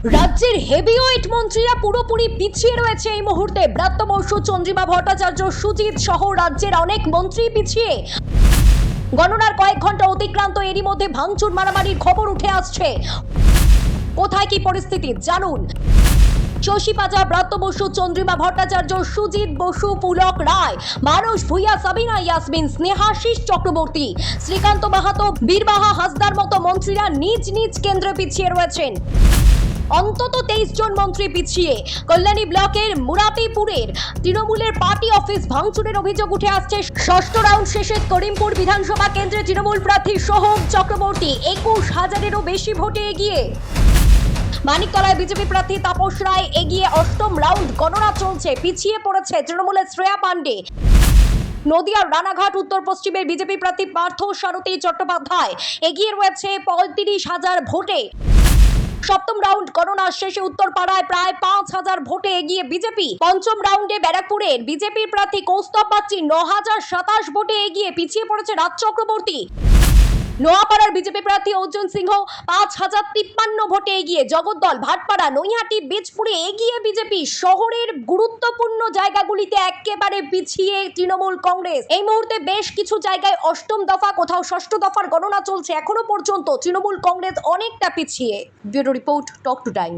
রাজ্যের হেভিওয়েট মন্ত্রীরা পুরোপুরি পিছিয়ে রয়েছে এই মুহূর্তে। ব্রাত্য বসু, চন্দ্রিমা ভট্টাচার্য, সুজিত সহ রাজ্যের অনেক মন্ত্রী পিছিয়ে। গণনার কয়েক ঘন্টা অতিক্রান্ত, এরই মধ্যে ভাঙচুর মারামারির খবর উঠে আসছে। কোথায় কি পরিস্থিতি জানুন। শশী পাজা, ব্রাত্য বসু, চন্দ্রিমা ভট্টাচার্য, সুজিত বসু, পুলক রায়, মানস ভূঁইয়া, সাবিনা ইয়াসমিন, স্নেহাশিস চক্রবর্তী, শ্রীকান্ত মাহাতো, বীরবাহা হাসদার মতো মন্ত্রীরা নিজ নিজ কেন্দ্রে পিছিয়ে রয়েছেন। অন্তত 23 জন মন্ত্রী পিছিয়ে। কল্যাণী ব্লকের মুরাতিপুরের তৃণমূলের পার্টি অফিস ভাঙচুরের অভিযোগ উঠে আসছে। ষষ্ঠ রাউন্ড শেষে করিমপুর বিধানসভা কেন্দ্রে তৃণমূল প্রার্থী সোহম চক্রবর্তী 21,000-এরও বেশি ভোটে এগিয়ে। মানিকতলায় বিজেপি প্রার্থী তাপস রায় এগিয়ে। অষ্টম রাউন্ড গণনা চলছে, পিছিয়ে পড়েছে তৃণমূলের শ্রেয়া পাণ্ডে। নদিয়ার রানাঘাট উত্তর পশ্চিমের বিজেপি প্রার্থী পার্থ সারথী চট্টোপাধ্যায় এগিয়ে রয়েছে 35,000 ভোটে। সপ্তম রাউন্ড গণনা শেষে উত্তরপাড়ায় প্রায় 5,000 ভোটে এগিয়ে বিজেপি। পঞ্চম রাউন্ডে ব্যারাকপুরের বিজেপির প্রার্থী কৌস্তব বাগচি 9,027 ভোটে এগিয়ে। পিছিয়ে পড়েছে রাজ চক্রবর্তী। নোয়াপাড়ার বিজেপি প্রার্থী অর্জুন সিংহ 5,053 ভোটে এগিয়ে। জগদ্দল, ভাটপাড়া, নৈহাটি, বীজপুরে এগিয়ে বিজেপি। শহরের গুরুত্বপূর্ণ জায়গাগুলিতে একেবারে পিছিয়ে তৃণমূল কংগ্রেস। এই মুহূর্তে বেশ কিছু জায়গায় অষ্টম দফা, কোথাও ষষ্ঠ দফার গণনা চলছে। এখনো পর্যন্ত তৃণমূল কংগ্রেস অনেকটা পিছিয়ে। Bureau report, talk to time.